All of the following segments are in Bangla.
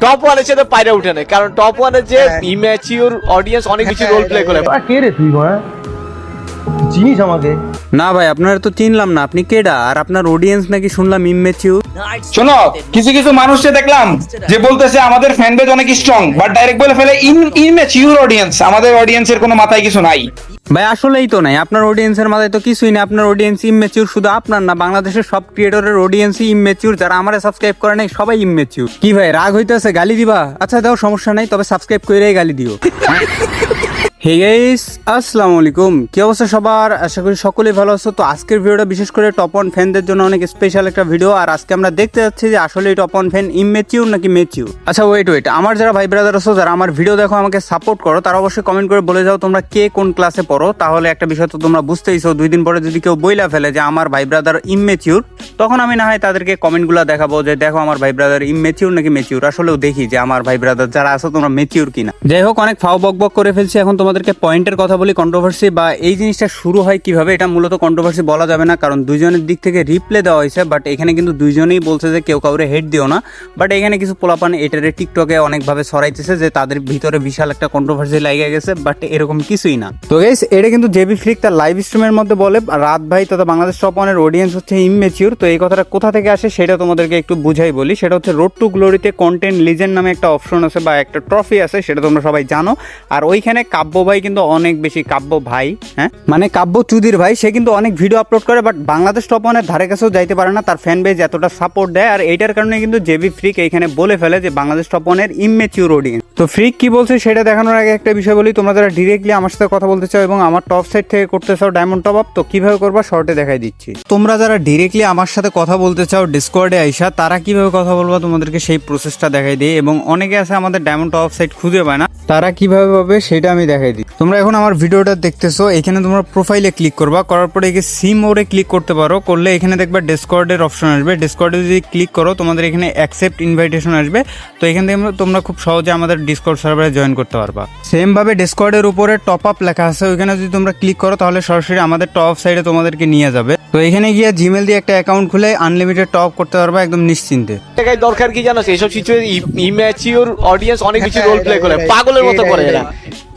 টপ ওয়ানের সাথে পায়রা উঠে না, কারণ টপ ওয়ানের যে ইম্যাচিউর অডিয়েন্স অনেক বেশি রোল প্লে করে। কে রে তুই ভাই, চিনিস আমাকে? না ভাই, আপনারা তো চিনলাম না, আপনি কেডা? আর আপনার অডিয়েন্স নাকি শুনলাম ইম্যাচিউর। শোনো, কিছু কিছু মানুষকে দেখলাম যে বলতেছে আমাদের ফ্যান বেজ অনেক স্ট্রং, বাট ডাইরেক্ট বলে ফেলে ইনম্যাচিউর অডিয়েন্স। আমাদের অডিয়েন্সের কোনো মাথায় কিছু নাই ভাই, আসলেই তো নাই, আপনার অডিয়েন্সের মাথায় তো কিছুই নেই। আপনার অডিয়েন্স ইম্যাচিউর, শুধু আপনার না, বাংলাদেশের সব ক্রিয়েটরের অডিয়েন্সই ইম্যাচিউর। যারা আমারে সাবস্ক্রাইব করে নাই সবাই ইম্যাচিউর। কি ভাই রাগ হইতেছে? গালি দিবা? আচ্ছা দাও, সমস্যা নাই, তবে সাবস্ক্রাইব করেই গালি দিও। হে গাইস, আসসালামু আলাইকুম। কি অবস্থা সবার? আশা করি সকলেই ভালো আছো। তো আজকের ভিডিওটা বিশেষ করে টপ ওয়ান ফ্যানদের জন্য অনেক স্পেশাল একটা ভিডিও। আর আজকে আমরা দেখতে যাচ্ছি যে আসলে টপ ওয়ান ফ্যান ইম্যাচিউর নাকি ম্যাচিউর। আচ্ছা ওয়েট, আমার যারা ভাই ব্রাদার আছো, যারা আমার ভিডিও দেখো, আমাকে সাপোর্ট করো, তারা অবশ্যই কমেন্ট করে বলে যাও তোমরা কে কোন ক্লাসে পড়ো। তাহলে একটা বিষয় তো তোমরা বুঝতেইছো, 2 দিন পরে যদি কেউ বইলা ফেলে যে আমার ভাই ব্রাদার ইম্যাচিউর, তখন আমি না হয় তাদেরকে কমেন্টগুলো দেখাবো যে দেখো আমার ভাই ব্রাদার ইম্যাচিউর নাকি ম্যাচিউর। আসলেও দেখি যে আমার ভাই ব্রাদার যারা আছো তোমরা ম্যাচিউর কিনা। যাই হোক, অনেক ফাও বক বক করে ফেলছি, এখন তোমাদেরকে পয়েন্টের কথা বলি। কন্ট্রোভার্সি বা এই জিনিসটা শুরু হয় কিভাবে, এটা মূলত কন্ট্রোভার্সি বলা যাবে না, কারণ দুইজনের দিক থেকে রিপ্লে দেওয়া হয়েছে। বাট এখানে কিন্তু দুইজনেই বলছে যে কেউ কাউরে হেড দিও না। বাট এখানে কিছু পোলাপান এটারে টিকটকে অনেকভাবে ছড়াইতেছে যে তাদের ভিতরে বিশাল একটা কন্ট্রোভার্সি লাগিয়ে গেছে, বাট এরকম কিছুই না। তো গাইস, এটা কিন্তু জেবি ফ্রিক তার লাইভ স্ট্রিমের মধ্যে বলে রাত ভাই তথা বাংলাদেশ টপ ওয়ানের অডিয়েন্স হচ্ছে ইম্যাচিউর। তো এই কথাটা কোথা থেকে আসে সেটা তোমাদেরকে একটু বুঝাই বলি। সেটা হচ্ছে রোড টু গ্লোরিতে কন্টেন্ট লিজেন্ড নামে একটা অপশন আছে বা একটা ট্রফি আছে, সেটা তোমরা সবাই জানো। আর ওইখানে কাব্য ভাই কিন্তু অনেক বেশি, কাব্য ভাই, হ্যাঁ মানে কাব্য চুদির ভাই, সে কিন্তু অনেক ভিডিও আপলোড করে, বাট বাংলাদেশ টপ ওয়ানের ধারে কাছেও যাইতে পারে না। তার ফ্যান বেজ এতটা সাপোর্ট দেয়, আর এইটার কারণে কিন্তু জেবি ফ্রিক এইখানে বলে ফেলে যে বাংলাদেশ টপ ওয়ানের ইম্যাচিউর অডিয়েন্স। তো ফ্রিক কি বলছে সেটা দেখানোর আগে একটা বিষয় বলি, তোমরা যারা ডিরেক্টলি আমার সাথে কথা বলতে চাও এবং আমার টপ সাইড থেকে করতে চাও ডায়মন্ড টপ আপ, তো কিভাবে করবা শর্টে দেখাই দিচ্ছি। তোমরা যারা ডিরেক্টলি আমার সাথে কথা বলতে চাও ডিসকর্ডে আইসা, তারা কিভাবে কথা বলবা তোমাদেরকে সেই প্রসেসটা দেখাই দিই। এবং অনেকে আছে আমাদের ডায়মন্ড টপ সাইট খুঁজে পায় না, তারা কিভাবে পাবে সেটা আমি দেখাই দিই। তোমরা এখন আমার ভিডিওটা দেখতেছো, এখানে তোমরা প্রোফাইলে ক্লিক করবা, করার পরে এখানে সিম ওরে ক্লিক করতে পারো। করলে এখানে দেখবা ডিসকর্ডের অপশন আসবে। ডিসকর্ডে যদি ক্লিক করো তোমাদের এখানে অ্যাকসেপ্ট ইনভাইটেশন আসবে। তো এখান থেকে তোমরা খুব সহজে আমাদের ডিসকর্ড সার্ভারে জয়েন করতে পারবা। সেম ভাবে ডিসকর্ডের উপরে টপ আপ লেখা আছে, ওইখানে যদি তোমরা ক্লিক করো তাহলে সরাসরি আমাদের টপ সাইডে তোমাদেরকে নিয়ে যাবে। তো এখানে গিয়ে জিমেল দিয়ে একটা অ্যাকাউন্ট খুলে আনলিমিটেড টপ করতে পারবা একদম নিশ্চিন্তে। জায়গায় দরকার কি জানো, এইসব সিচুয়েশন ইম্যাচিউর অডিয়েন্স অনেক বেশি রোল প্লে করে, পাগলের মতো করে এরা।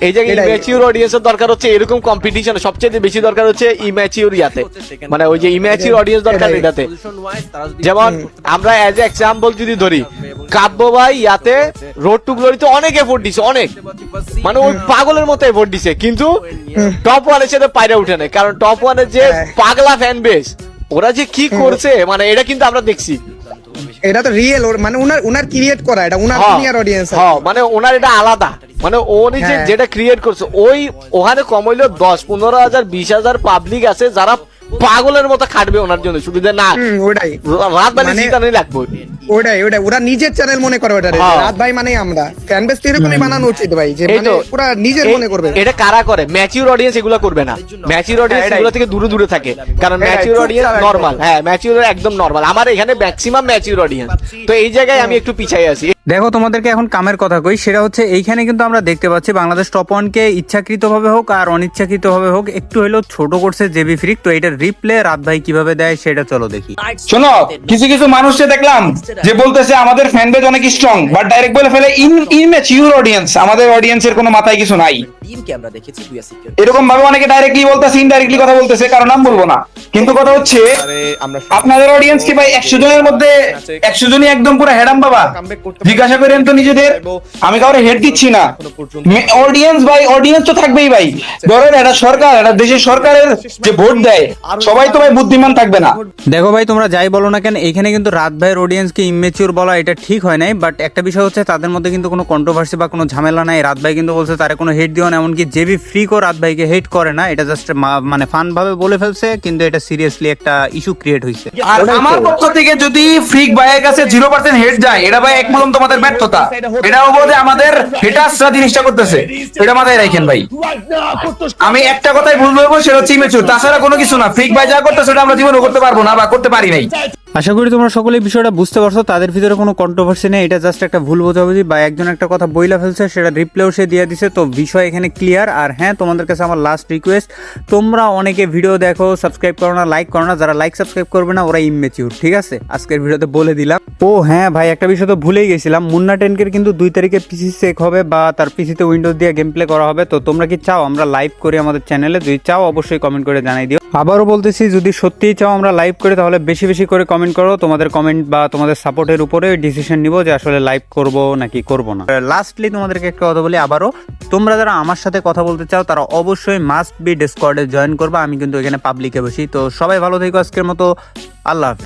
এই জায়গায় ইম্যাচিউর অডিয়েন্সের দরকার হচ্ছে এরকম কম্পিটিশন, সবচেয়ে বেশি দরকার হচ্ছে ইম্যাচিউর ইয়াতে, মানে ওই যে ইম্যাচিউর অডিয়েন্স দরকার এটাতে। যেমন আমরা অ্যাজ এক্সাম্পল যদি ধরি, কাব্য ভাই ইয়াতে রোড টু গ্লোরিতে অনেক এফোর্ট দিছে, অনেক মানে ওই পাগলের মতো এফোর্ট দিছে, কিন্তু টপ ওয়ানের সাথে পায়রা উঠে না, কারণ টপ ওয়ানের যে পাগলা ফ্যান বেস ওরা যে কি করছে, মানে এটা কিন্তু আমরা দেখছি। এটা তো রিয়েল, মানে উনার ক্রিয়েট করা, এটা উনার দুনিয়ার অডিয়েন্স। হ্যাঁ, মানে ওনার এটা আলাদা, মানে উনি যেটা ক্রিয়েট করছে ওই ওখানে কমাইলো 10-15 হাজার 20,000 পাবলিক আছে যারা পাগলের মতো খাটবে ওনার জন্য, শুধু যে না ওটাই রাত মানে জিতানি লাগবে। ওটাই ওরা নিজের চ্যানেল মনে করে ওটা, রাত ভাই মানে আমরা ফ্যান বেস এরকমই বানানো উচিত ভাই, যে মানে পুরো নিজের মনে করবে। এটা কারা করে? ম্যাচিউর অডিয়েন্স এগুলো করবে না। ম্যাচিউর অডিয়েন্স এগুলো থেকে দূরে দূরে থাকে, কারণ ম্যাচিউর অডিয়েন্স নরমাল, হ্যাঁ ম্যাচিউর একদম নরমাল। আমার এখানে ম্যাক্সিমাম ম্যাচিউর অডিয়েন্স, তো এই জায়গায় আমি একটু পিছাই আছি। দেখো তোমাদেরকে এখন কামের কথা কই, সেটা হচ্ছে এইখানে কিন্তু আমরা দেখতে পাচ্ছি বাংলাদেশ টপ ওয়ানকে ইচ্ছাকৃতভাবে হোক আর অনিচ্ছাকৃতভাবে হোক একটু হলেও ছোট করছে জেবি ফ্রিক। তো এটার রিপ্লে রাত ভাই কিভাবে দেয় সেটা চলো দেখি। শোনো, কিছু কিছু মানুষকে দেখলাম যে বলতেছে আমাদের ফ্যান বেজ অনেক স্ট্রং, বাট ডাইরেক্ট বলে ফেলে ইনম্যাচিউর অডিয়েন্স। আমাদের অডিয়েন্সের কোনো মাথায় কিছু নাই এরকম ভাবে অনেকে ডাইরেক্টলি বলতেছে, ইনডাইরেক্টলি কথা বলতেছে, কারণ নাম বলবো না। কিন্তু কথা হচ্ছে আপনাদের অডিয়েন্স কি ভাই 100 জনের মধ্যে 100 জনই একদম পুরো হেডাম বাবা? জিজ্ঞাসা করেন তো নিজেদের। আমি কাউরে হেড দিচ্ছি না, অডিয়েন্স ভাই, অডিয়েন্স তো থাকবেই ভাই। ধরেন এটা সরকার, এটা দেশের সরকারের যে ভোট দেয়, সবাই তো ভাই বুদ্ধিমান থাকবে না। দেখো ভাই, তোমরা যাই বলো না কেন, এখানে কিন্তু রাত ভাইয়ের অডিয়েন্সকে ইম্যাচিউর বলা এটা ঠিক হয় নাই। বাট একটা বিষয় হচ্ছে তাদের মধ্যে কিন্তু কোনো কন্ট্রোভার্সি বা কোনো ঝামেলা নাই। রাত ভাই কিন্তু বলছে তারা কোনো হেড দিও না, এমনকি জেবি ফ্রিকও রাত ভাইকে হেড করে না। এটা জাস্ট মানে ফান ভাবে বলে ফেলছে, কিন্তু এটা সিরিয়াসলি একটা ইস্যু ক্রিয়েট হয়েছে। আর আমার পক্ষ থেকে যদি ফ্রিক ভাইয়ের কাছে 0% হেড যায়, এটা ভাই এক মূলম তোমাদের ব্যর্থতা। এটা বলতে আমাদের হেটার্সরা জিনিসটা করতেছে, এটা মাথায় রাখেন ভাই। আমি একটা কথাই ভুল বলবো, সেটা হচ্ছে ইমেচুর, তাছাড়া কোনো কিছু না। ফ্রিক ভাই যা করতেছে ওটা আমরা জীবনে করতে পারবো না বা করতে পারি নাই। আশা করি তোমরা সকলে বিষয়টা বুঝতে পারছো, তাদের ভিতরে কোনো কন্ট্রোভার্সি নেই, এটা জাস্ট একটা ভুল বোঝাবুঝি বা একজন একটা কথা বইলা ফেলছে সেটা রিপ্লাইও সে দিয়ে দিছে, তো বিষয় এখানে ক্লিয়ার। আর হ্যাঁ, তোমাদের কাছে আমার লাস্ট রিকোয়েস্ট, তোমরা অনেকে ভিডিও দেখো, সাবস্ক্রাইব করো না, লাইক করো না, যারা লাইক সাবস্ক্রাইব করবে না ওরা ইমম্যাচিউর, ঠিক আছে, আজকের ভিডিওতে বলে দিলাম। ও হ্যাঁ ভাই, একটা বিষয় তো ভুলেই গেছিলাম, মুন্না 10K কিন্তু 2 তারিখে পিসি চেক হবে বা তার পিসিতে উইন্ডোজ দিয়ে গেম প্লে করা হবে, তো তোমরা কি চাও আমরা লাইভ করি আমাদের চ্যানেলে? যদি চাও অবশ্যই কমেন্ট করে জানাই দিও। আবারও বলতেছি, যদি সত্যিই চাও আমরা লাইভ করি তাহলে বেশি বেশি করে কমেন্ট করো, তোমাদের কমেন্ট বা তোমাদের সাপোর্টের উপরে ডিসিশন নিব যে আসলে লাইভ করব নাকি করব না। লাস্টলি তোমাদেরকে একটা কথা বলি আবারও, তোমরা যারা আমার সাথে কথা বলতে চাও তারা অবশ্যই মাস্ট বি ডিসকর্ডে জয়েন করবা, আমি কিন্তু এখানে পাবলিকে বসি। তো সবাই ভালো থেকো, আজকের মতো আল্লাহ হাফেজ।